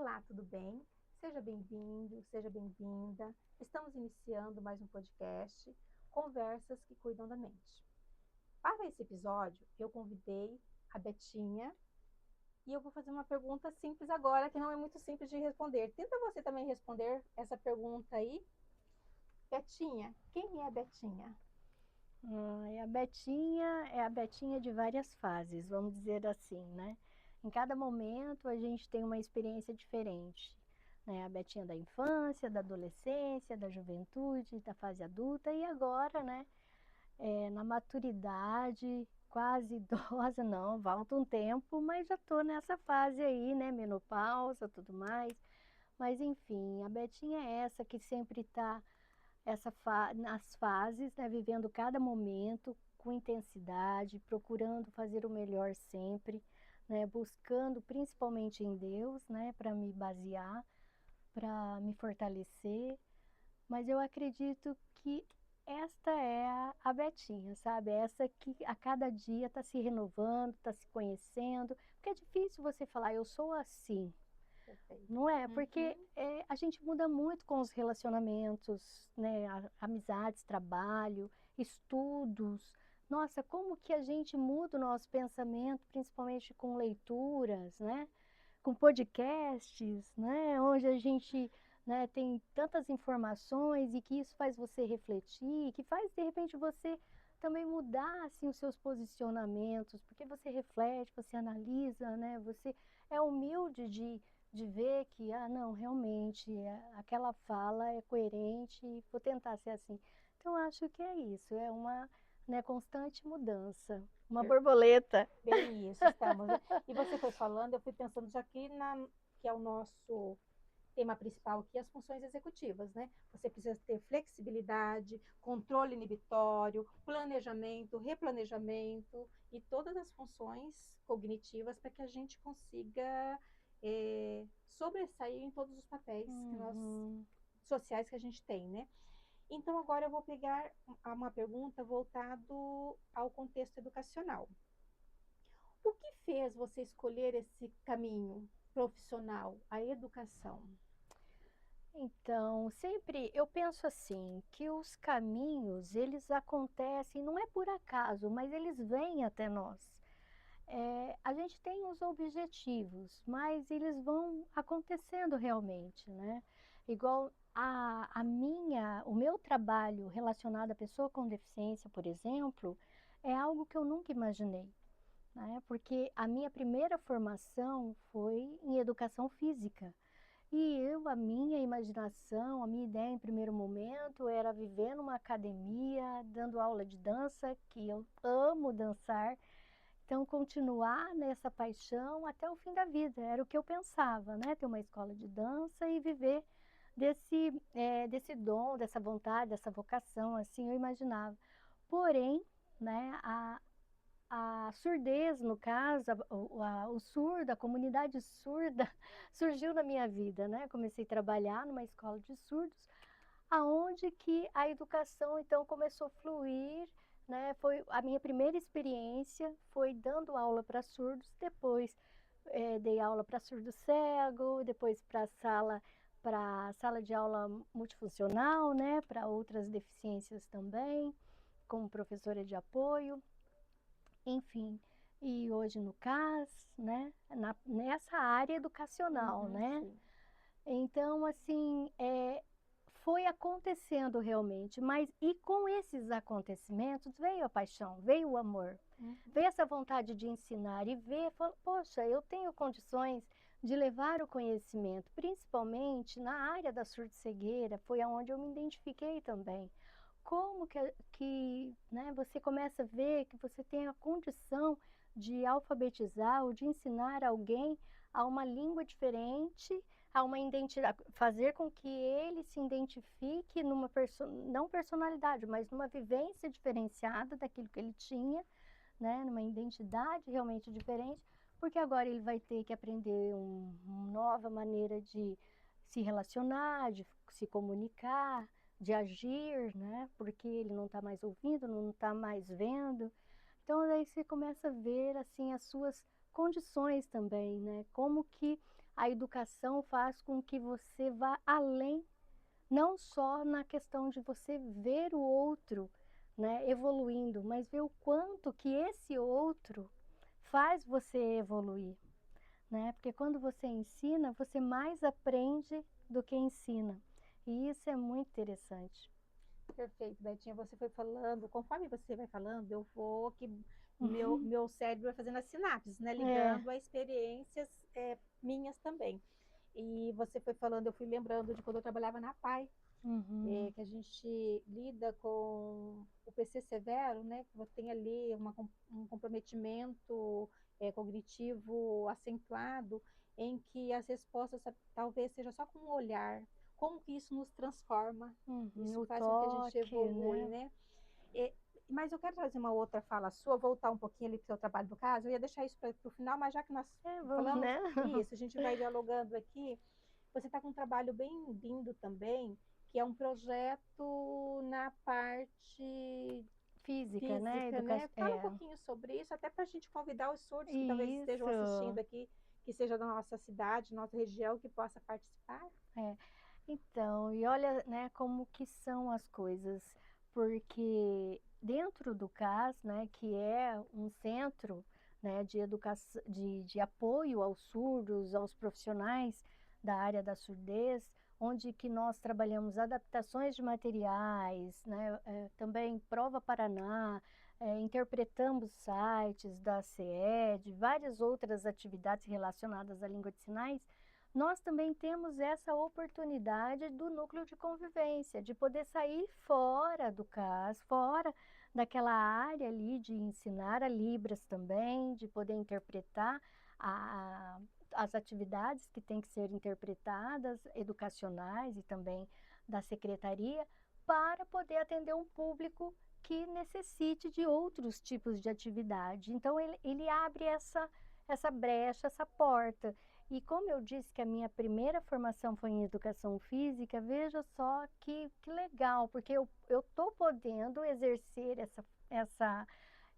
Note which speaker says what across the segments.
Speaker 1: Olá, tudo bem? Seja bem-vindo, seja bem-vinda. Estamos iniciando mais um podcast, Conversas que Cuidam da Mente. Para esse episódio, eu convidei a Betinha e eu vou fazer uma pergunta simples agora, que não é muito simples de responder. Tenta você também responder essa pergunta aí. Betinha, quem é a Betinha?
Speaker 2: É a Betinha de várias fases, vamos dizer assim, né? Em cada momento a gente tem uma experiência diferente, né? A Betinha da infância, da adolescência, da juventude, da fase adulta e agora, né? Na maturidade, quase idosa, não, falta um tempo, mas já tô nessa fase aí, né? Menopausa, tudo mais. Mas enfim, a Betinha é essa que sempre está nas fases, né, vivendo cada momento com intensidade, procurando fazer o melhor sempre, né, buscando principalmente em Deus, né, para me basear, para me fortalecer. Mas eu acredito que esta é a Betinha, sabe? Essa que a cada dia está se renovando, está se conhecendo, porque é difícil você falar, eu sou assim,
Speaker 1: Perfeito.
Speaker 2: não é? Porque
Speaker 1: Uhum.
Speaker 2: a gente muda muito com os relacionamentos, né? Amizades, trabalho, estudos. Nossa, como que a gente muda o nosso pensamento, principalmente com leituras, né? Com podcasts, né? Onde a gente, né, tem tantas informações e que isso faz você refletir, que faz de repente você também mudar assim os seus posicionamentos, porque você reflete, você analisa, né? Você é humilde de ver que, não, realmente, aquela fala é coerente e vou tentar ser assim. Então, acho que é isso, é uma, né, constante mudança, uma borboleta.
Speaker 1: Bem isso, estamos. E você foi falando, eu fui pensando já que é o nosso tema principal aqui, as funções executivas, né? Você precisa ter flexibilidade, controle inibitório, planejamento, replanejamento e todas as funções cognitivas para que a gente consiga sobressair em todos os papéis
Speaker 2: Uhum.
Speaker 1: sociais que a gente tem, né? Então agora eu vou pegar uma pergunta voltado ao contexto educacional. O que fez você escolher esse caminho profissional, a educação?
Speaker 2: Então, sempre eu penso assim, que os caminhos, eles acontecem, não é por acaso, mas eles vêm até nós. A gente tem os objetivos, mas eles vão acontecendo realmente, né? Igual o meu trabalho relacionado à pessoa com deficiência, por exemplo, é algo que eu nunca imaginei, né? Porque a minha primeira formação foi em educação física. A minha imaginação, a minha ideia em primeiro momento era viver numa academia, dando aula de dança, que eu amo dançar. Então, continuar nessa paixão até o fim da vida, era o que eu pensava, né? Ter uma escola de dança e viver desse dom, dessa vontade, dessa vocação, assim eu imaginava. Porém, né, a surdez, no caso, o surdo, a comunidade surda, surgiu na minha vida, né? Comecei a trabalhar numa escola de surdos, aonde que a educação então começou a fluir, né? Foi a minha primeira experiência, foi dando aula para surdos, depois dei aula para surdo cego, depois para sala de aula multifuncional, né? Para outras deficiências também, como professora de apoio. Enfim, e hoje no CAS, né, nessa área educacional,
Speaker 1: Uhum,
Speaker 2: né?
Speaker 1: sim.
Speaker 2: Então, assim, foi acontecendo realmente, mas e com esses acontecimentos veio a paixão, veio o amor,
Speaker 1: Uhum.
Speaker 2: veio essa vontade de ensinar e ver, poxa, eu tenho condições de levar o conhecimento, principalmente na área da surdo-cegueira, foi aonde eu me identifiquei também. Como né, você começa a ver que você tem a condição de alfabetizar ou de ensinar alguém a uma língua diferente, a uma identidade, fazer com que ele se identifique numa não personalidade, mas numa vivência diferenciada daquilo que ele tinha, né, numa identidade realmente diferente, porque agora ele vai ter que aprender uma nova maneira de se relacionar, de se comunicar, de agir, né, porque ele não está mais ouvindo, não está mais vendo. Então daí você começa a ver assim as suas condições também, né, como que a educação faz com que você vá além, não só na questão de você ver o outro, né, evoluindo, mas ver o quanto que esse outro faz você evoluir, né? Porque quando você ensina, você mais aprende do que ensina. E isso é muito interessante.
Speaker 1: Perfeito, Betinha. Você foi falando, conforme você vai falando, eu vou que
Speaker 2: Uhum.
Speaker 1: meu cérebro vai fazendo as sinapses, né?
Speaker 2: É.
Speaker 1: Ligando a experiências minhas também. E você foi falando, eu fui lembrando de quando eu trabalhava na PAI,
Speaker 2: Uhum.
Speaker 1: que a gente lida com o PC severo, né? Que você tem ali um comprometimento cognitivo acentuado, em que as respostas talvez seja só com um olhar. Como que isso nos transforma?
Speaker 2: Uhum.
Speaker 1: Isso
Speaker 2: O
Speaker 1: faz com que a gente
Speaker 2: toque,
Speaker 1: evolui,
Speaker 2: né?
Speaker 1: né? E- mas eu quero trazer uma outra fala sua, voltar um pouquinho ali para o seu trabalho do caso. Eu ia deixar isso para o final, mas já que nós
Speaker 2: É, vamos,
Speaker 1: falamos
Speaker 2: né?
Speaker 1: isso, a gente vai dialogando aqui. Você está com um trabalho bem lindo também, que é um projeto na parte
Speaker 2: Física, né?
Speaker 1: física, né?
Speaker 2: Educação.
Speaker 1: Fala um
Speaker 2: É.
Speaker 1: pouquinho sobre isso, até para a gente convidar os surdos que talvez estejam assistindo
Speaker 2: Isso.
Speaker 1: aqui, que seja da nossa cidade, nossa região, que possa participar.
Speaker 2: É. Então, e olha, né, como que são as coisas, porque dentro do CAS, né, que é um centro, né, de educação, de apoio aos surdos, aos profissionais da área da surdez, onde que nós trabalhamos adaptações de materiais, né, também Prova Paraná, interpretamos sites da CED, várias outras atividades relacionadas à língua de sinais. Nós também temos essa oportunidade do núcleo de convivência, de poder sair fora do CAS, fora daquela área ali de ensinar a Libras também, de poder interpretar a, as atividades que têm que ser interpretadas, educacionais e também da secretaria, para poder atender um público que necessite de outros tipos de atividade. Então, ele abre essa brecha, essa porta. E como eu disse que a minha primeira formação foi em educação física, veja só que legal, porque eu estou podendo exercer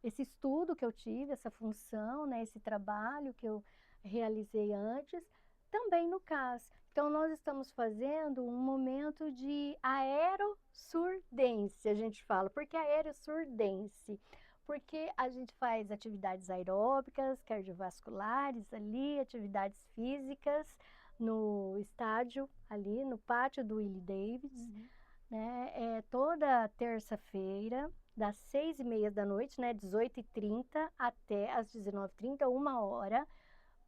Speaker 2: esse estudo que eu tive, essa função, né, esse trabalho que eu realizei antes, também no CAS. Então, nós estamos fazendo um momento de aerossurdência, a gente fala. Por que aerossurdência? Porque a gente faz atividades aeróbicas, cardiovasculares ali, atividades físicas no estádio ali, no pátio do Willie Davids,
Speaker 1: Uhum.
Speaker 2: né? É toda terça-feira, das 6h30 da noite, né? 18h30 até as 19h30, 1 hora.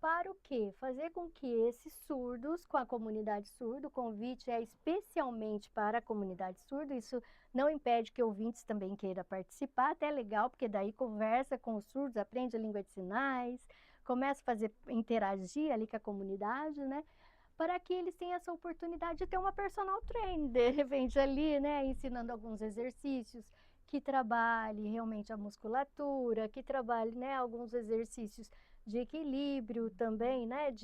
Speaker 2: Para o quê? Fazer com que esses surdos, com a comunidade surda, o convite é especialmente para a comunidade surda, isso não impede que ouvintes também queiram participar, até é legal, porque daí conversa com os surdos, aprende a língua de sinais, começa a fazer, interagir ali com a comunidade, né? Para que eles tenham essa oportunidade de ter uma personal trainer, de repente ali, né, ensinando alguns exercícios, que trabalhe realmente a musculatura, que trabalhe, né, alguns exercícios de equilíbrio também, né,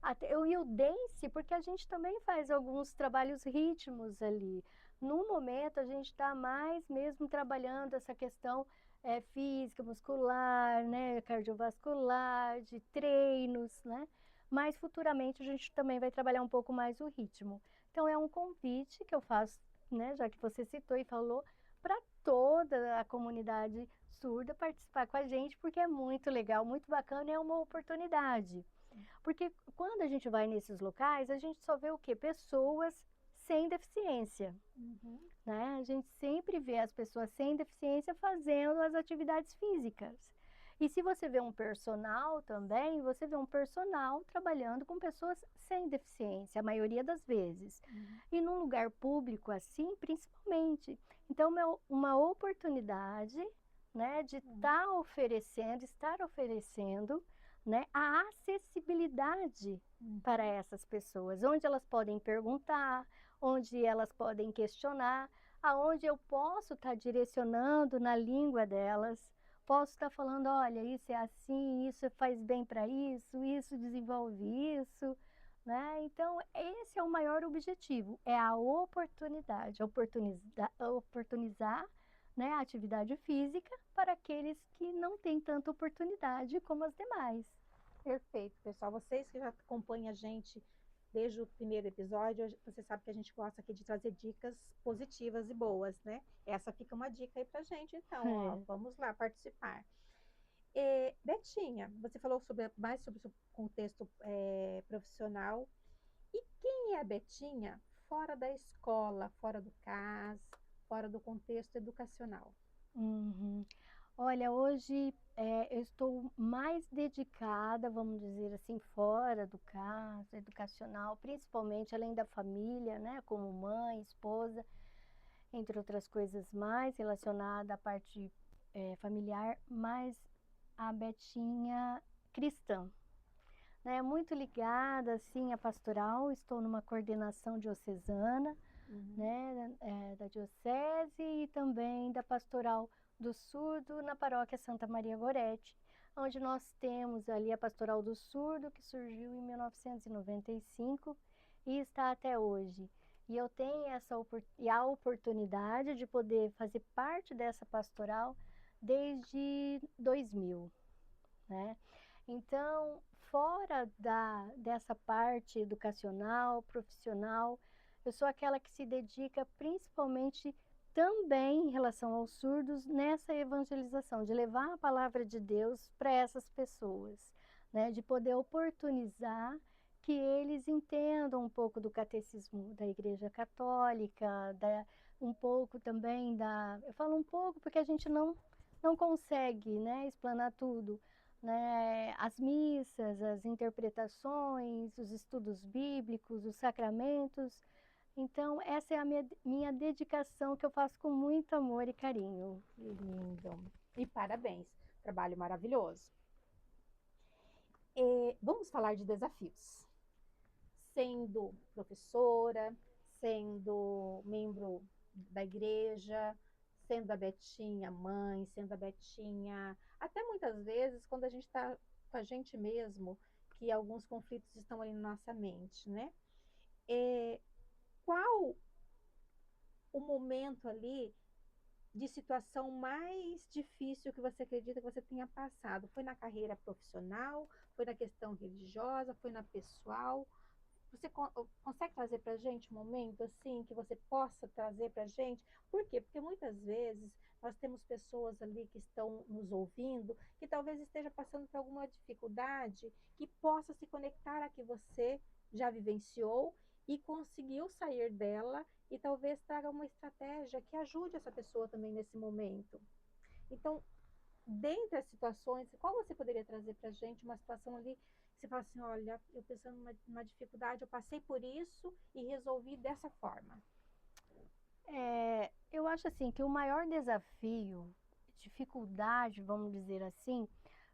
Speaker 2: até e o dance, porque a gente também faz alguns trabalhos ritmos ali. No momento a gente está mais mesmo trabalhando essa questão física, muscular, né, cardiovascular, de treinos, né? Mas futuramente a gente também vai trabalhar um pouco mais o ritmo. Então é um convite que eu faço, né, já que você citou e falou, para toda a comunidade surda participar com a gente, porque é muito legal, muito bacana e é uma oportunidade. Porque quando a gente vai nesses locais, a gente só vê o quê? Pessoas sem deficiência,
Speaker 1: Uhum.
Speaker 2: né? A gente sempre vê as pessoas sem deficiência fazendo as atividades físicas. E se você vê um personal também, você vê um personal trabalhando com pessoas sem deficiência, a maioria das vezes.
Speaker 1: Uhum.
Speaker 2: E num lugar público assim, principalmente. Então, uma oportunidade, né, de estar oferecendo, né, a acessibilidade
Speaker 1: Uhum.
Speaker 2: para essas pessoas, onde elas podem perguntar, onde elas podem questionar, aonde eu posso estar direcionando na língua delas, posso estar falando, olha, isso é assim, isso faz bem para isso desenvolve isso, né? Então, esse é o maior objetivo, é a oportunidade, oportunizar, né, a atividade física para aqueles que não têm tanta oportunidade como as demais.
Speaker 1: Perfeito, pessoal. Vocês que já acompanham a gente desde o primeiro episódio, você sabe que a gente gosta aqui de trazer dicas positivas e boas, né? Essa fica uma dica aí pra gente, então, ó,
Speaker 2: É.
Speaker 1: vamos lá participar. Betinha, você falou mais sobre o seu contexto profissional. E quem é a Betinha fora da escola, fora do CAS, fora do contexto educacional?
Speaker 2: Uhum. Olha, hoje eu estou mais dedicada, vamos dizer assim, fora do caso educacional, principalmente além da família, né, como mãe, esposa, entre outras coisas mais relacionada à parte familiar, mas a Betinha cristã, né, muito ligada assim à pastoral. Estou numa coordenação diocesana,
Speaker 1: Uhum.
Speaker 2: né, da diocese e também da pastoral do surdo na paróquia Santa Maria Gorete, onde nós temos ali a pastoral do surdo, que surgiu em 1995 e está até hoje. E eu tenho a oportunidade de poder fazer parte dessa pastoral desde 2000, né? Então, fora dessa parte educacional, profissional, eu sou aquela que se dedica principalmente também em relação aos surdos nessa evangelização, de levar a palavra de Deus para essas pessoas, né? De poder oportunizar que eles entendam um pouco do catecismo da Igreja Católica, um pouco também eu falo um pouco porque a gente não consegue, né, explanar tudo, né, as missas, as interpretações, os estudos bíblicos, os sacramentos. Então, essa é a minha dedicação que eu faço com muito amor e carinho.
Speaker 1: Que lindo. E parabéns. Trabalho maravilhoso. Vamos falar de desafios. Sendo professora, sendo membro da igreja, sendo a Betinha mãe, sendo a Betinha. Até muitas vezes, quando a gente está com a gente mesmo, que alguns conflitos estão ali na nossa mente, né? Qual o momento ali de situação mais difícil que você acredita que você tenha passado? Foi na carreira profissional? Foi na questão religiosa? Foi na pessoal? Você consegue trazer para a gente um momento assim que você possa trazer para a gente? Por quê? Porque muitas vezes nós temos pessoas ali que estão nos ouvindo que talvez esteja passando por alguma dificuldade que possa se conectar a que você já vivenciou e conseguiu sair dela e talvez traga uma estratégia que ajude essa pessoa também nesse momento. Então, dentre as situações, qual você poderia trazer para a gente uma situação ali que você fala assim, olha, eu pensando numa dificuldade, eu passei por isso e resolvi dessa forma.
Speaker 2: Eu acho assim que o maior desafio, dificuldade, vamos dizer assim,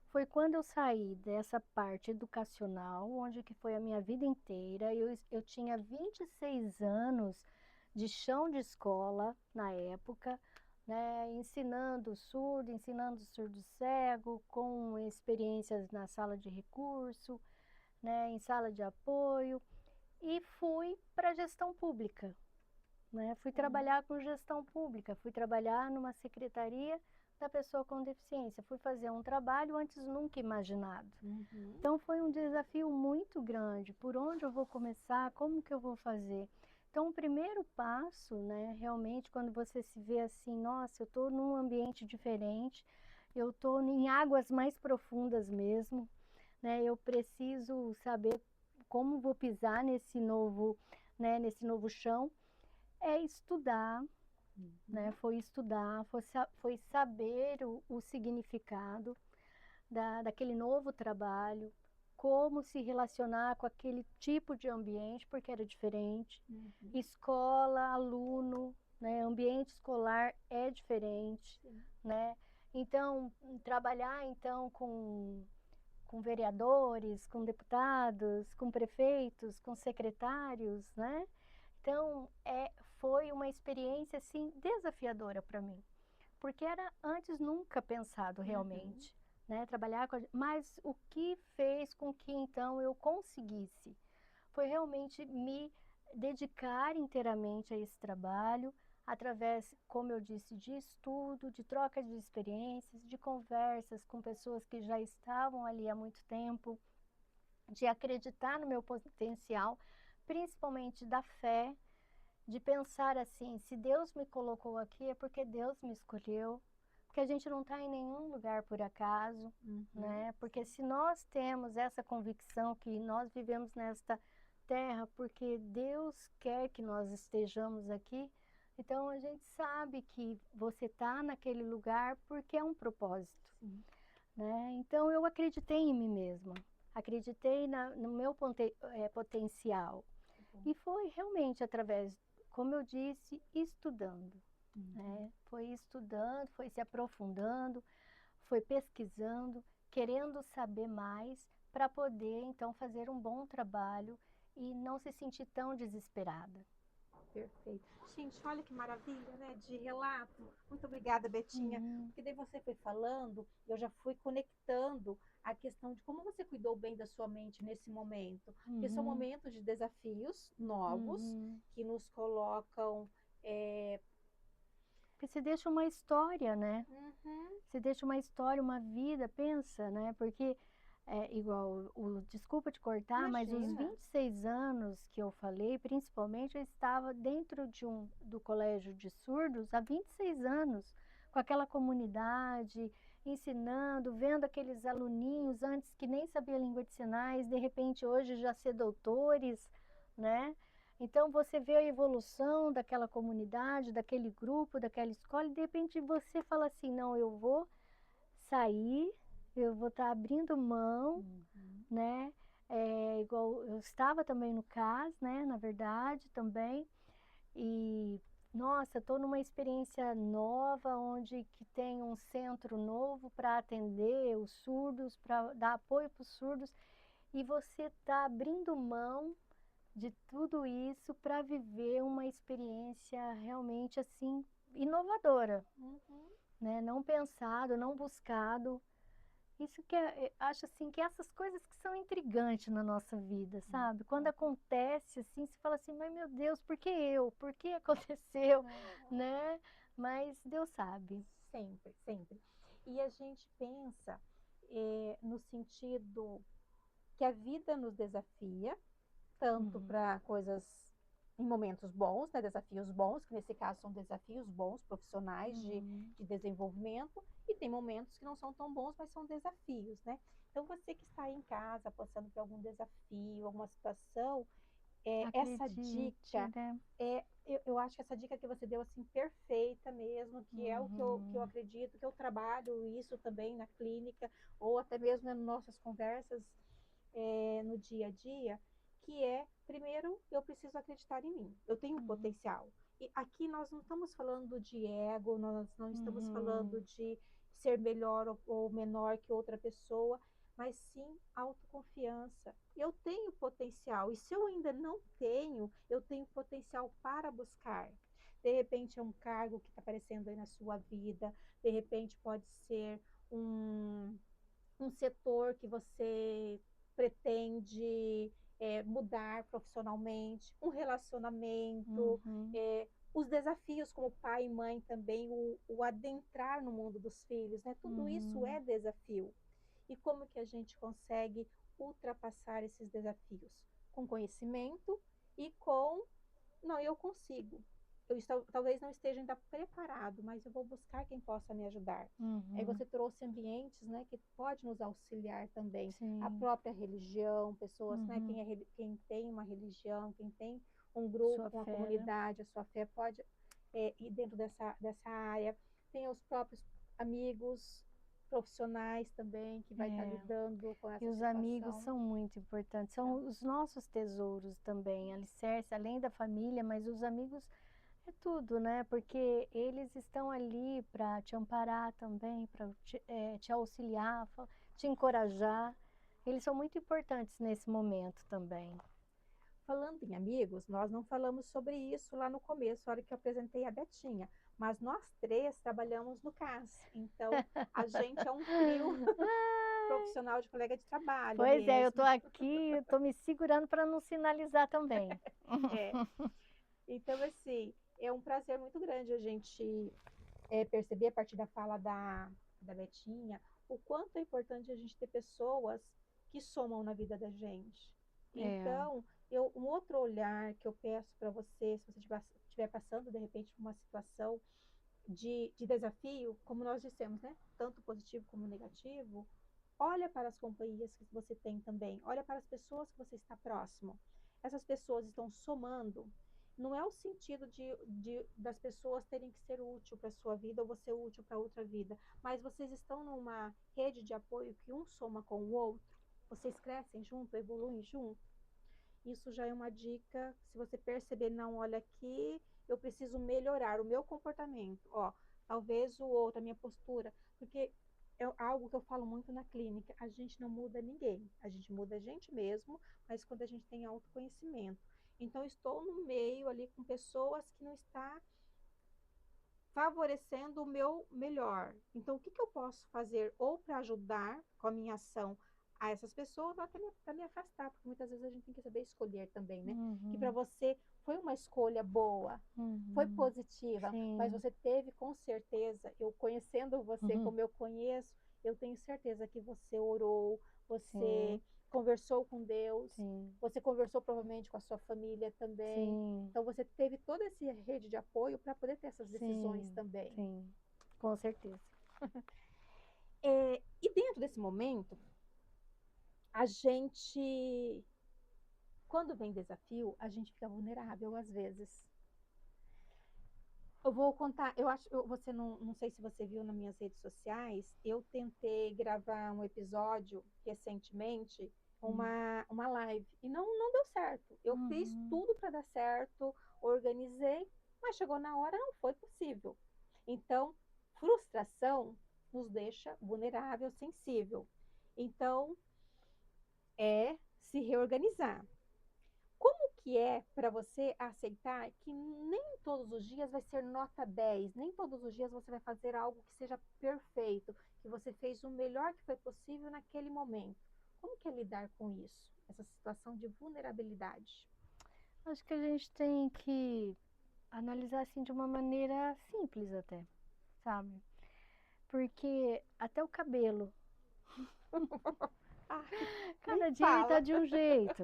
Speaker 2: foi quando eu saí dessa parte educacional, onde que foi a minha vida inteira. Eu tinha 26 anos de chão de escola na época, né, ensinando surdo cego, com experiências na sala de recurso, né, em sala de apoio, e fui para a gestão pública, né? Fui
Speaker 1: Uhum.
Speaker 2: trabalhar com gestão pública, fui trabalhar numa secretaria da pessoa com deficiência, fui fazer um trabalho antes nunca imaginado.
Speaker 1: Uhum.
Speaker 2: Então foi um desafio muito grande, por onde eu vou começar, como que eu vou fazer? Então o primeiro passo, né, realmente quando você se vê assim, nossa, eu estou num ambiente diferente, eu estou em águas mais profundas mesmo, né? Eu preciso saber como vou pisar nesse novo, né, nesse novo chão. É estudar, né?
Speaker 1: Uhum.
Speaker 2: Foi estudar, foi saber o significado daquele novo trabalho, como se relacionar com aquele tipo de ambiente, porque era diferente.
Speaker 1: Uhum.
Speaker 2: Escola, aluno, né? Ambiente escolar é diferente,
Speaker 1: Sim.
Speaker 2: né? Então, trabalhar então com vereadores, com deputados, com prefeitos, com secretários, né? Então, foi uma experiência assim desafiadora para mim, porque era antes nunca pensado
Speaker 1: Uhum.
Speaker 2: realmente, né, trabalhar mas o que fez com que então eu conseguisse foi realmente me dedicar inteiramente a esse trabalho, através, como eu disse, de estudo, de troca de experiências, de conversas com pessoas que já estavam ali há muito tempo, de acreditar no meu potencial, principalmente da fé, de pensar assim, se Deus me colocou aqui é porque Deus me escolheu, porque a gente não está em nenhum lugar por acaso, né? Porque se nós temos essa convicção que nós vivemos nesta terra porque Deus quer que nós estejamos aqui, então a gente sabe que você está naquele lugar porque é um propósito,
Speaker 1: Sim.
Speaker 2: né? Então eu acreditei em mim mesma, acreditei no meu potencial. E foi realmente através, como eu disse, estudando, né? Foi estudando, foi se aprofundando, foi pesquisando, querendo saber mais para poder então fazer um bom trabalho e não se sentir tão desesperada.
Speaker 1: Perfeito. Gente, olha que maravilha, né? De relato. Muito obrigada, Betinha. Porque daí você foi falando, eu já fui conectando a questão de como você cuidou bem da sua mente nesse momento. Porque são momentos de desafios novos que nos colocam.
Speaker 2: Porque você deixa uma história, né? Você deixa uma história, uma vida, pensa, né? Porque igual, desculpa te cortar, mas os
Speaker 1: Imagina.
Speaker 2: 26 anos que eu falei, principalmente, eu estava dentro do colégio de surdos há 26 anos, com aquela comunidade, ensinando, vendo aqueles aluninhos antes que nem sabiam língua de sinais, de repente hoje já ser doutores, né? Então você vê a evolução daquela comunidade, daquele grupo, daquela escola, e de repente você fala assim, não, eu vou sair, eu vou estar abrindo mão, né? Igual eu estava também no CAS, né? Na verdade, também. E, nossa, estou numa experiência nova, onde que tem um centro novo para atender os surdos, para dar apoio para os surdos. E você está abrindo mão de tudo isso para viver uma experiência realmente assim inovadora, né? Não pensado, não buscado. Isso que acho assim que essas coisas que são intrigantes na nossa vida, sabe? Quando acontece assim, você fala assim, mas meu Deus, por que eu? Por que aconteceu, né? Mas Deus sabe.
Speaker 1: Sempre, sempre. E a gente pensa no sentido que a vida nos desafia, tanto para coisas em momentos bons, né, desafios bons, que nesse caso são desafios bons, profissionais de desenvolvimento, e tem momentos que não são tão bons, mas são desafios, né? Então, você que está aí em casa, passando por algum desafio, alguma situação, essa dica,
Speaker 2: né?
Speaker 1: eu acho que essa dica que você deu, assim, perfeita mesmo, que é o que eu acredito, que eu trabalho isso também na clínica, ou até mesmo nas nossas conversas no dia a dia, que primeiro, eu preciso acreditar em mim, eu tenho potencial. E aqui nós não estamos falando de ego, nós não estamos falando de ser melhor ou menor que outra pessoa, mas sim autoconfiança. Eu tenho potencial, e se eu ainda não tenho, eu tenho potencial para buscar. De repente é um cargo que está aparecendo aí na sua vida, de repente pode ser um setor que você pretende mudar profissionalmente, um relacionamento, os desafios como pai e mãe também, o adentrar no mundo dos filhos, né? Tudo isso é desafio. E como que a gente consegue ultrapassar esses desafios? Com conhecimento e não, eu consigo. Talvez não esteja ainda preparado, mas eu vou buscar quem possa me ajudar. Aí você trouxe ambientes, né, que pode nos auxiliar também.
Speaker 2: Sim.
Speaker 1: A própria religião, pessoas, né, quem tem uma religião, quem tem um grupo, uma comunidade, a sua fé pode ir dentro dessa área. Tem os próprios amigos profissionais também, que vai estar lidando com essa
Speaker 2: E os
Speaker 1: situação.
Speaker 2: amigos são muito importantes, são os nossos tesouros também, alicerce, além da família, mas os amigos é tudo, né? Porque eles estão ali para te amparar também, para te auxiliar, te encorajar. Eles são muito importantes nesse momento também.
Speaker 1: Falando em amigos, nós não falamos sobre isso lá no começo, na hora que eu apresentei a Betinha, mas nós três trabalhamos no CAS, então a gente é um trio profissional de colega de trabalho
Speaker 2: Pois
Speaker 1: mesmo.
Speaker 2: eu tô aqui, eu tô me segurando para não sinalizar também.
Speaker 1: Então, assim, é um prazer muito grande a gente perceber a partir da fala da Betinha o quanto é importante a gente ter pessoas que somam na vida da gente.
Speaker 2: É.
Speaker 1: Então, um outro olhar que eu peço para você, se você estiver passando, de repente, por uma situação de desafio, como nós dissemos, né? Tanto positivo como negativo, olha para as companhias que você tem também, olha para as pessoas que você está próximo. Essas pessoas estão somando. Não é o sentido das pessoas terem que ser útil para a sua vida ou você útil para outra vida, mas vocês estão numa rede de apoio que um soma com o outro, vocês crescem junto, evoluem junto. Isso já é uma dica. Se você perceber, não, olha aqui, eu preciso melhorar o meu comportamento. Ó, talvez o outro, a minha postura, porque é algo que eu falo muito na clínica. A gente não muda ninguém, a gente muda a gente mesmo, mas quando a gente tem autoconhecimento. Então, eu estou no meio ali com pessoas que não está favorecendo o meu melhor. Então, o que eu posso fazer ou para ajudar com a minha ação a essas pessoas, ou até para me afastar, porque muitas vezes a gente tem que saber escolher também, né? Que para
Speaker 2: Uhum.
Speaker 1: você foi uma escolha boa, foi
Speaker 2: Uhum.
Speaker 1: positiva, mas
Speaker 2: Sim.
Speaker 1: você teve com certeza, eu conhecendo você
Speaker 2: Uhum.
Speaker 1: como eu conheço, eu tenho certeza que você orou, você
Speaker 2: Sim.
Speaker 1: conversou com Deus,
Speaker 2: Sim.
Speaker 1: você conversou provavelmente com a sua família também.
Speaker 2: Sim.
Speaker 1: Então você teve toda essa rede de apoio para poder ter essas decisões
Speaker 2: Sim.
Speaker 1: também.
Speaker 2: Sim. Com certeza.
Speaker 1: E dentro desse momento, a gente, quando vem desafio, a gente fica vulnerável às vezes. Eu vou contar, eu acho, você não sei se você viu nas minhas redes sociais, eu tentei gravar um episódio recentemente, uma live, e não deu certo. Eu fiz
Speaker 2: Uhum.
Speaker 1: tudo para dar certo, organizei, mas chegou na hora, não foi possível. Então, frustração nos deixa vulnerável, sensível. Então, é se reorganizar. Como que é para você aceitar que nem todos os dias vai ser nota 10, nem todos os dias você vai fazer algo que seja perfeito, que você fez o melhor que foi possível naquele momento? Como que é lidar com isso? Essa situação de vulnerabilidade?
Speaker 2: Acho que a gente tem que analisar assim de uma maneira simples até, sabe? Porque até o cabelo,
Speaker 1: Ai, nem
Speaker 2: cada dia ele tá
Speaker 1: fala.
Speaker 2: de um jeito,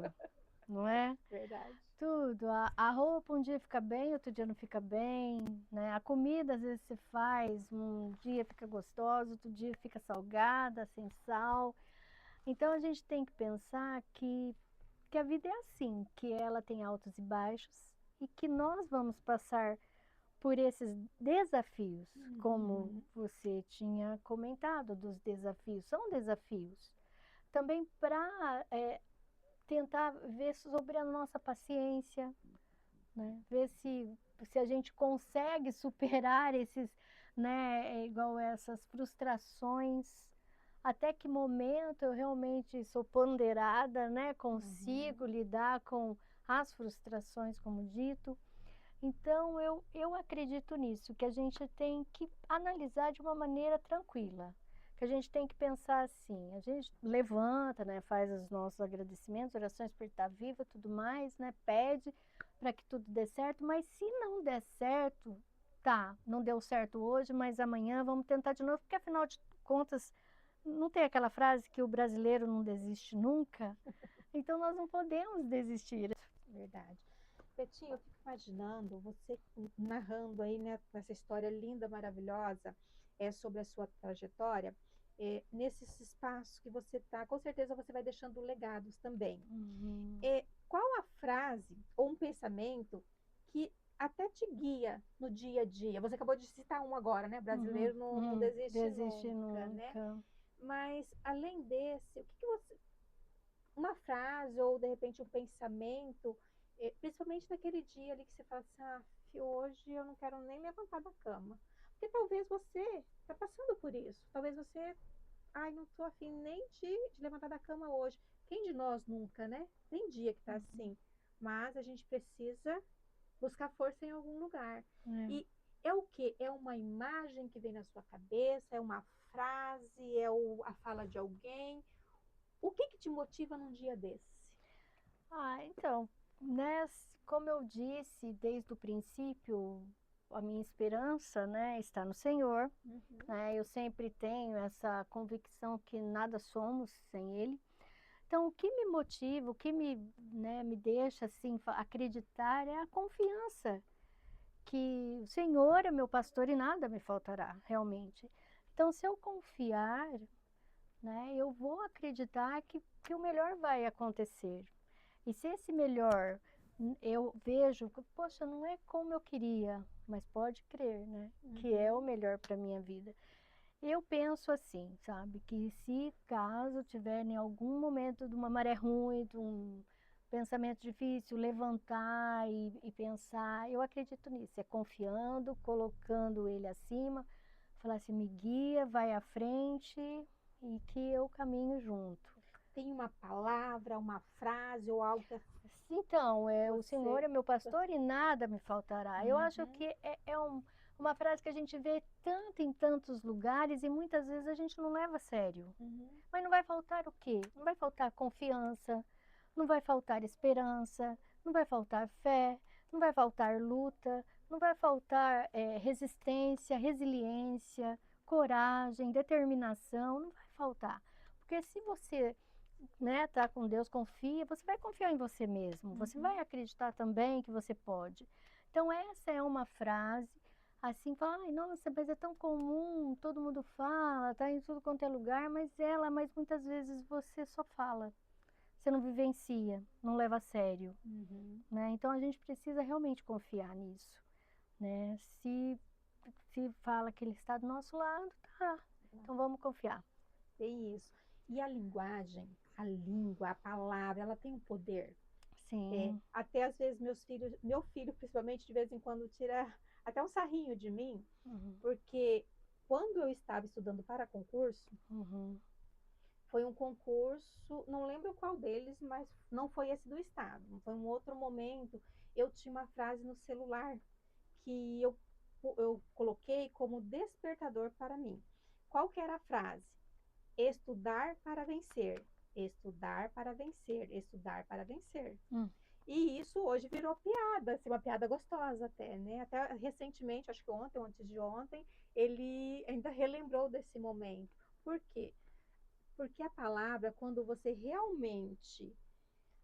Speaker 2: não é?
Speaker 1: Verdade.
Speaker 2: Tudo. A roupa um dia fica bem, outro dia não fica bem, né? A comida às vezes você faz, um dia fica gostosa, outro dia fica salgada, sem sal. Então a gente tem que pensar que a vida é assim, que ela tem altos e baixos e que nós vamos passar por esses desafios, como
Speaker 1: Uhum,
Speaker 2: você tinha comentado, dos desafios, são desafios. Também para tentar ver sobre a nossa paciência, né? Ver se a gente consegue superar esses, né, igual essas frustrações, até que momento eu realmente sou ponderada, né, consigo
Speaker 1: uhum.
Speaker 2: lidar com as frustrações, como dito. Então, eu acredito nisso, que a gente tem que analisar de uma maneira tranquila, que a gente tem que pensar assim, a gente levanta, né, faz os nossos agradecimentos, orações por estar viva, tudo mais, né, pede para que tudo dê certo, mas se não der certo, tá, não deu certo hoje, mas amanhã vamos tentar de novo, porque afinal de contas, não tem aquela frase que o brasileiro não desiste nunca? Então, nós não podemos desistir.
Speaker 1: Verdade. Betinho, eu fico imaginando você narrando aí, né, essa história linda, maravilhosa, sobre a sua trajetória, nesses espaços que você está, com certeza você vai deixando legados também.
Speaker 2: Uhum.
Speaker 1: Qual a frase ou um pensamento que até te guia no dia a dia? Você acabou de citar um agora, né?
Speaker 2: Uhum,
Speaker 1: Brasileiro não
Speaker 2: uhum.
Speaker 1: desiste
Speaker 2: Desiste
Speaker 1: nunca, né?
Speaker 2: nunca.
Speaker 1: Mas além desse, o que que você, uma frase ou de repente um pensamento, principalmente naquele dia ali que você fala assim, ah, hoje eu não quero nem levantar da cama. Porque talvez você está passando por isso. Talvez você, ai, não estou afim nem de levantar da cama hoje. Quem de nós nunca, né? Tem dia que está assim. Mas a gente precisa buscar força em algum lugar.
Speaker 2: É.
Speaker 1: E é o quê? É uma imagem que vem na sua cabeça? É uma frase? É a fala de alguém? O que que te motiva num dia desse?
Speaker 2: Então, né, como eu disse desde o princípio, a minha esperança, né, está no Senhor,
Speaker 1: Uhum.
Speaker 2: né? Eu sempre tenho essa convicção que nada somos sem Ele. Então, o que me motiva, o que me deixa assim acreditar é a confiança que o Senhor é meu pastor e nada me faltará, realmente. Então, se eu confiar, né, eu vou acreditar que o melhor vai acontecer. E se esse melhor eu vejo, poxa, não é como eu queria, mas pode crer, né, que é o melhor para minha vida. Eu penso assim, sabe, que se caso tiver em algum momento de uma maré ruim, de um pensamento difícil, levantar e pensar, eu acredito nisso, é confiando, colocando ele acima, falar assim, me guia, vai à frente e que eu caminho junto.
Speaker 1: Tem uma palavra, uma frase ou algo que
Speaker 2: Então, o Senhor
Speaker 1: você...
Speaker 2: é meu pastor e nada me faltará. Eu acho que uma frase que a gente vê tanto em tantos lugares e muitas vezes a gente não leva a sério. Mas não vai faltar o quê? Não vai faltar confiança, não vai faltar esperança, não vai faltar fé, não vai faltar luta, não vai faltar resistência, resiliência, coragem, determinação, não vai faltar. Porque se você, né, tá com Deus, confia, você vai confiar em você mesmo, você vai acreditar também que você pode. Então essa é uma frase, assim, fala, ai, nossa, mas é tão comum, todo mundo fala, tá em tudo quanto é lugar, mas muitas vezes você só fala, você não vivencia, não leva a sério, né? Então a gente precisa realmente confiar nisso, né? Se fala que ele está do nosso lado, tá, então vamos confiar.
Speaker 1: Tem isso. E a linguagem, a língua, a palavra, ela tem um poder.
Speaker 2: Sim.
Speaker 1: Até às vezes meu filho principalmente, de vez em quando tira até um sarrinho de mim, porque quando eu estava estudando para concurso, foi um concurso, não lembro qual deles, mas não foi esse do estado, foi um outro momento, eu tinha uma frase no celular que eu coloquei como despertador para mim. Qual que era a frase? Estudar para vencer, estudar para vencer, estudar para vencer. E isso hoje virou piada, assim, uma piada gostosa até, né? Até recentemente, acho que ontem ou antes de ontem, ele ainda relembrou desse momento. Por quê? Porque a palavra, quando você realmente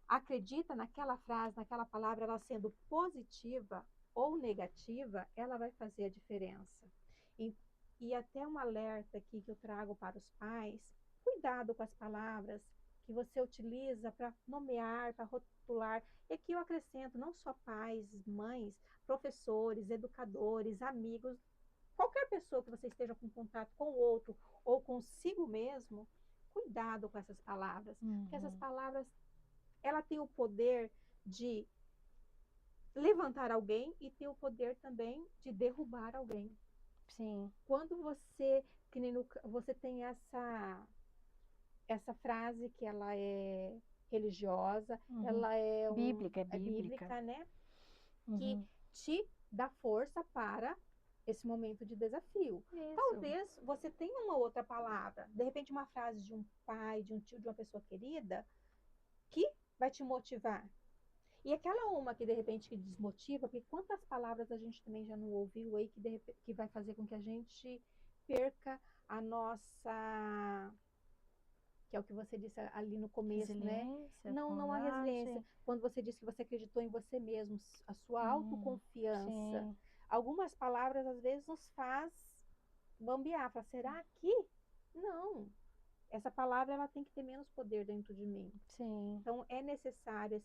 Speaker 1: acredita naquela frase, naquela palavra, ela sendo positiva ou negativa, ela vai fazer a diferença. E até um alerta aqui que eu trago para os pais, cuidado com as palavras que você utiliza para nomear, para rotular. E aqui eu acrescento não só pais, mães, professores, educadores, amigos, qualquer pessoa que você esteja com contato com o outro ou consigo mesmo, cuidado com essas palavras, porque essas palavras, ela tem o poder de levantar alguém e tem o poder também de derrubar alguém.
Speaker 2: Sim.
Speaker 1: Quando você, que nem você tem essa frase que ela é religiosa, ela é bíblica, né? Que te dá força para esse momento de desafio.
Speaker 2: Isso.
Speaker 1: Talvez você tenha uma outra palavra, de repente uma frase de um pai, de um tio, de uma pessoa querida, que vai te motivar. E aquela uma que de repente que desmotiva, porque quantas palavras a gente também já não ouviu aí que vai fazer com que a gente perca a nossa, que é o que você disse ali no começo, né? Não a resiliência. Quando você disse que você acreditou em você mesmo, a sua autoconfiança.
Speaker 2: Sim.
Speaker 1: Algumas palavras às vezes nos faz bambear, falar, será que? Não. Essa palavra ela tem que ter menos poder dentro de mim.
Speaker 2: Sim.
Speaker 1: Então é necessário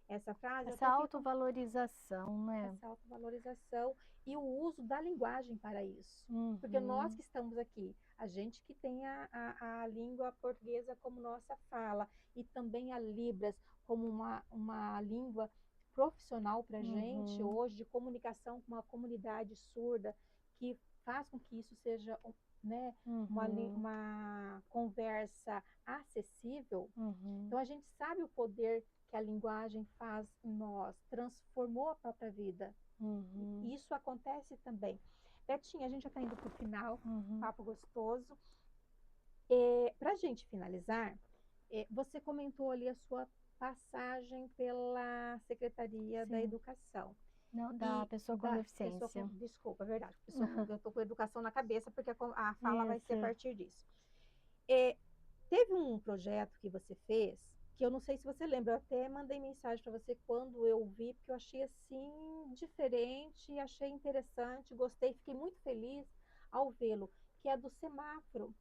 Speaker 1: essa frase.
Speaker 2: Essa autovalorização, né?
Speaker 1: Essa autovalorização e o uso da linguagem para isso. Porque nós que estamos aqui, a gente que tem a língua portuguesa como nossa fala e também a Libras como uma língua profissional para a gente hoje, de comunicação com uma comunidade surda, que faz com que isso seja, né, uma conversa acessível. Então a gente sabe o poder que a linguagem faz em nós, transformou a própria vida. Isso acontece também. Betinha, a gente já está indo para o final, papo gostoso. Para a gente finalizar, você comentou ali a sua passagem pela Secretaria da Educação.
Speaker 2: Não, da pessoa com deficiência.
Speaker 1: Desculpa, é verdade. Eu estou com educação na cabeça, porque a fala vai ser a partir disso. Teve um projeto que você fez, que eu não sei se você lembra, eu até mandei mensagem para você quando eu vi, porque eu achei assim diferente, achei interessante, gostei, fiquei muito feliz ao vê-lo, que é do semáforo,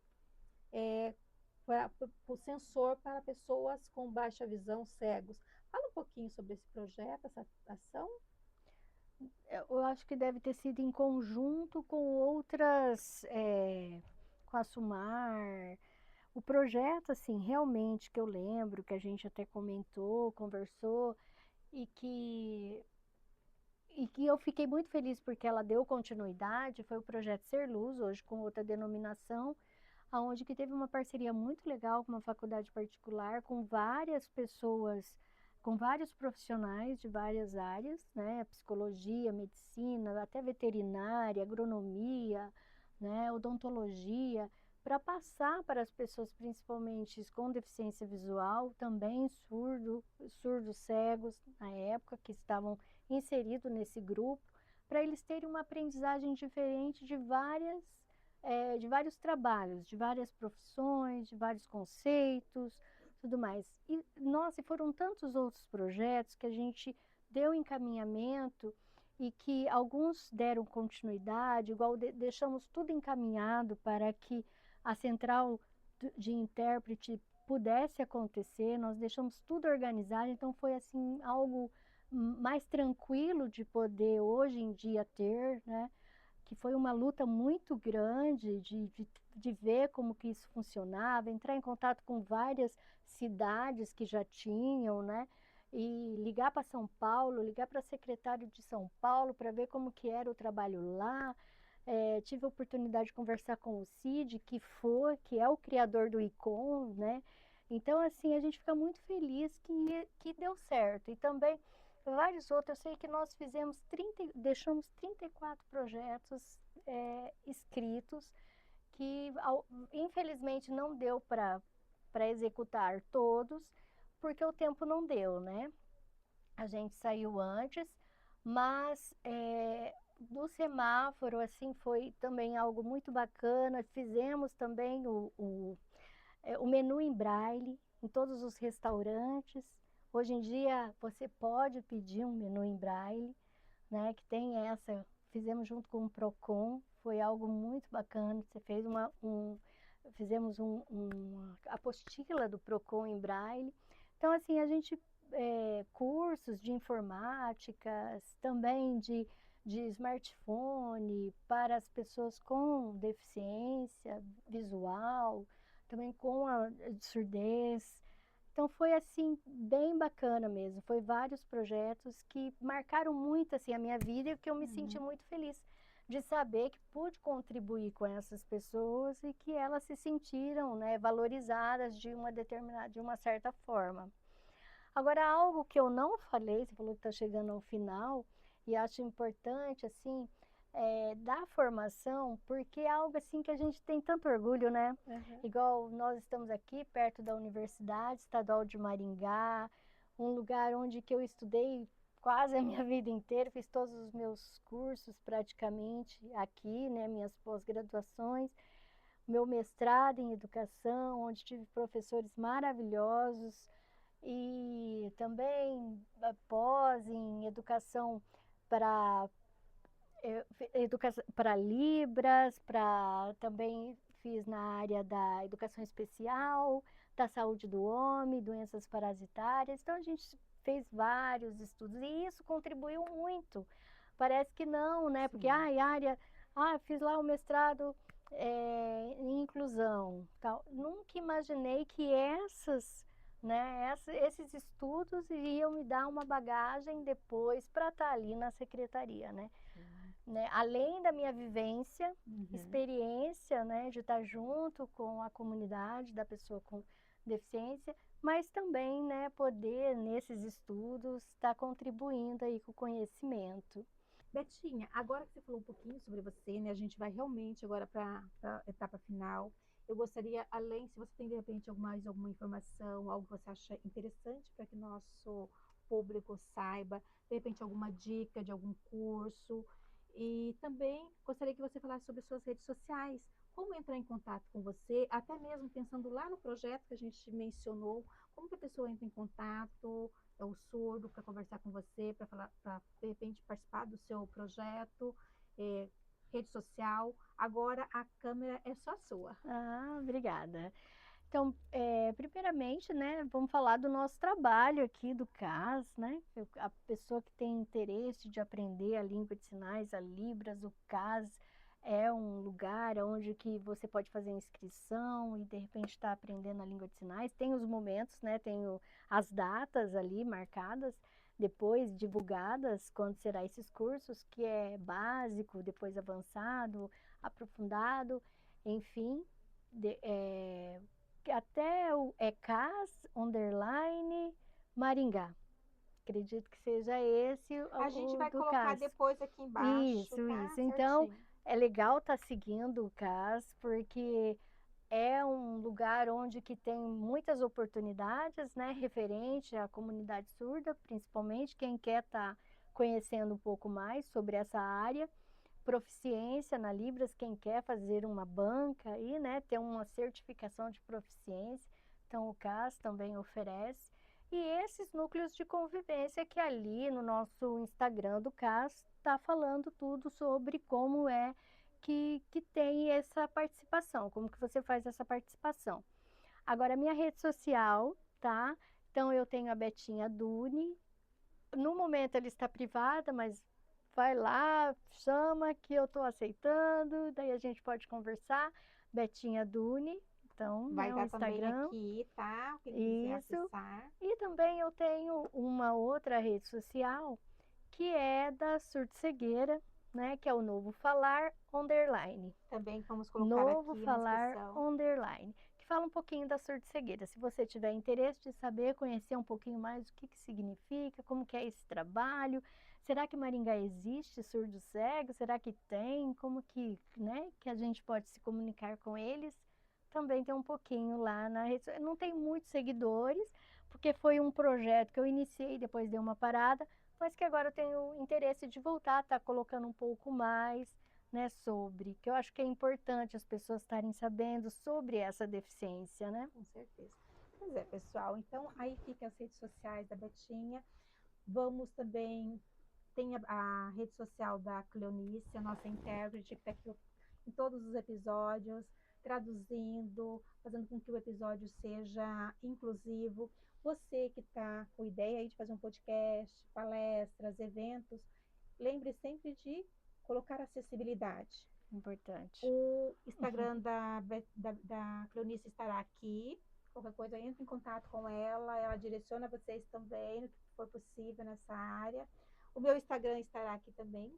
Speaker 1: para o sensor para pessoas com baixa visão, cegos. Fala um pouquinho sobre esse projeto, essa ação.
Speaker 2: Eu acho que deve ter sido em conjunto com outras, com a Sumar. O projeto, assim, realmente que eu lembro, que a gente até comentou, conversou, e que, e que eu fiquei muito feliz porque ela deu continuidade, foi o projeto Ser Luz, hoje com outra denominação, aonde que teve uma parceria muito legal com uma faculdade particular, com várias pessoas, com vários profissionais de várias áreas, né? Psicologia, medicina, até veterinária, agronomia, né? Odontologia, para passar para as pessoas, principalmente com deficiência visual, também surdos cegos, na época, que estavam inseridos nesse grupo, para eles terem uma aprendizagem diferente de vários trabalhos, de várias profissões, de vários conceitos, tudo mais. E, nossa, e foram tantos outros projetos que a gente deu encaminhamento e que alguns deram continuidade, igual deixamos tudo encaminhado para que a central de intérprete pudesse acontecer, nós deixamos tudo organizado, então foi assim algo mais tranquilo de poder hoje em dia ter, né? Que foi uma luta muito grande de ver como que isso funcionava, entrar em contato com várias cidades que já tinham, né? E ligar para São Paulo, ligar para secretário de São Paulo para ver como que era o trabalho lá. Tive a oportunidade de conversar com o Cid, que é o criador do ICOM, né? Então, assim, a gente fica muito feliz que deu certo. E também vários outros, eu sei que nós deixamos 34 projetos escritos, que infelizmente não deu para executar todos, porque o tempo não deu, né? A gente saiu antes, mas do semáforo, assim, foi também algo muito bacana. Fizemos também o menu em braille em todos os restaurantes. Hoje em dia você pode pedir um menu em braille, né? Que tem fizemos junto com o Procon, foi algo muito bacana. Você fez fizemos uma apostila do Procon em braille. Então assim a gente cursos de informática, também de smartphone para as pessoas com deficiência visual, também com a surdez. Então foi assim bem bacana mesmo. Foi vários projetos que marcaram muito assim a minha vida e que eu me senti muito feliz de saber que pude contribuir com essas pessoas e que elas se sentiram, né, valorizadas de uma certa forma. Agora, algo que eu não falei, você falou que está chegando ao final, e acho importante, assim, da formação, porque é algo, assim, que a gente tem tanto orgulho, né?
Speaker 1: Uhum.
Speaker 2: Igual nós estamos aqui, perto da Universidade Estadual de Maringá, um lugar onde que eu estudei quase a minha vida inteira, fiz todos os meus cursos praticamente aqui, né? Minhas pós-graduações, meu mestrado em educação, onde tive professores maravilhosos, e também pós em educação para educação para Libras, também fiz na área da educação especial, da saúde do homem, doenças parasitárias. Então a gente fez vários estudos e isso contribuiu muito. Parece que não, né? Porque fiz lá o mestrado em inclusão, tal. Nunca imaginei que esses estudos iriam me dar uma bagagem depois para estar ali na secretaria, né? Além da minha vivência, experiência, né, de estar junto com a comunidade da pessoa com deficiência, mas também, né, poder nesses estudos estar contribuindo aí com o conhecimento.
Speaker 1: Betinha, agora que você falou um pouquinho sobre você, né, a gente vai realmente agora para a etapa final. Eu gostaria, além, se você tem de repente alguma informação, algo que você acha interessante para que nosso público saiba, de repente alguma dica de algum curso. E também gostaria que você falasse sobre suas redes sociais. como entrar em contato com você, até mesmo pensando lá no projeto que a gente mencionou, como que a pessoa entra em contato, é o surdo, para conversar com você, para falar, para de repente participar do seu projeto, rede social. Agora a câmera é só sua.
Speaker 2: Ah, obrigada. Então, primeiramente, né, vamos falar do nosso trabalho aqui do CAS, né? A pessoa que tem interesse de aprender a língua de sinais, a Libras, o CAS é um lugar onde que você pode fazer inscrição e de repente estar aprendendo a língua de sinais. Tem os momentos, né? Tem as datas ali marcadas, depois divulgadas quando será esses cursos, que é básico, depois avançado, aprofundado, enfim. Até o ECAS, underline, Maringá. Acredito que seja esse
Speaker 1: A gente
Speaker 2: o
Speaker 1: vai
Speaker 2: do
Speaker 1: colocar
Speaker 2: CAS.
Speaker 1: depois aqui embaixo, tá?
Speaker 2: Isso. Então,
Speaker 1: Certinho.
Speaker 2: é legal estar seguindo o CAS, porque é um lugar onde que tem muitas oportunidades, né, referente à comunidade surda, principalmente quem quer estar conhecendo um pouco mais sobre essa área. Proficiência na Libras, quem quer fazer uma banca aí, né, ter uma certificação de proficiência, então o CAS também oferece. E esses núcleos de convivência que ali no nosso Instagram do CAS está falando tudo sobre como é que tem essa participação, como que você faz essa participação. Agora, minha rede social, tá? Então, eu tenho a Betinha Duni. No momento ela está privada, mas vai lá, chama que eu estou aceitando, daí a gente pode conversar. Betinha Duni, então,
Speaker 1: Vai
Speaker 2: né, o
Speaker 1: dar também
Speaker 2: Instagram.
Speaker 1: aqui, tá? Quem quiser
Speaker 2: Isso.
Speaker 1: acessar.
Speaker 2: E também eu tenho uma outra rede social que é da surdo-cegueira, né, que é o Novo Falar Underline.
Speaker 1: Também vamos colocar
Speaker 2: Novo
Speaker 1: aqui na
Speaker 2: Falar
Speaker 1: descrição.
Speaker 2: Underline, que fala um pouquinho da surdo-cegueira. Se você tiver interesse de saber, conhecer um pouquinho mais o que significa, como que é esse trabalho, será que Maringá existe surdo-cego? Será que tem? Como que, né, que a gente pode se comunicar com eles? Também tem um pouquinho lá na rede social. Não tem muitos seguidores, porque foi um projeto que eu iniciei, depois dei uma parada, mas que agora eu tenho interesse de voltar, tá colocando um pouco mais, né, sobre, que eu acho que é importante as pessoas estarem sabendo sobre essa deficiência, né?
Speaker 1: Com certeza. Pois é, pessoal. Então, aí fica as redes sociais da Betinha. Vamos também... Tem a rede social da Cleonice, a nossa intérprete, que está aqui em todos os episódios, traduzindo, fazendo com que o episódio seja inclusivo. Você que está com ideia aí de fazer um podcast, palestras, eventos, lembre sempre de colocar acessibilidade.
Speaker 2: Importante.
Speaker 1: O Instagram da Cleonice estará aqui. Qualquer coisa, entre em contato com ela. Ela direciona vocês também no que for possível nessa área. O meu Instagram estará aqui também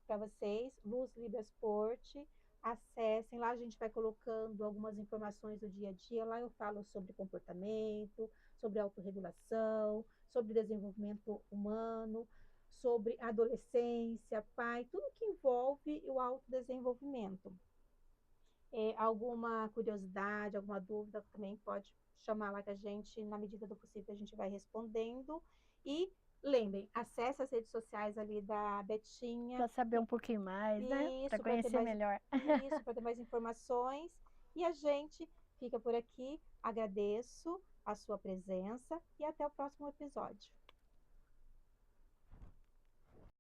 Speaker 1: para vocês, Luz Libra Sport. Acessem lá, a gente vai colocando algumas informações do dia a dia. Lá eu falo sobre comportamento, sobre autorregulação, sobre desenvolvimento humano, sobre adolescência, pai, tudo que envolve o autodesenvolvimento. Alguma curiosidade, alguma dúvida, também pode chamar lá que a gente, na medida do possível, a gente vai respondendo. E lembrem, acesse as redes sociais ali da Betinha.
Speaker 2: Para saber um pouquinho mais, né? Para
Speaker 1: Isso, para ter
Speaker 2: conhecer
Speaker 1: mais,
Speaker 2: melhor.
Speaker 1: isso, para ter mais informações. E a gente fica por aqui. Agradeço a sua presença e até o próximo episódio.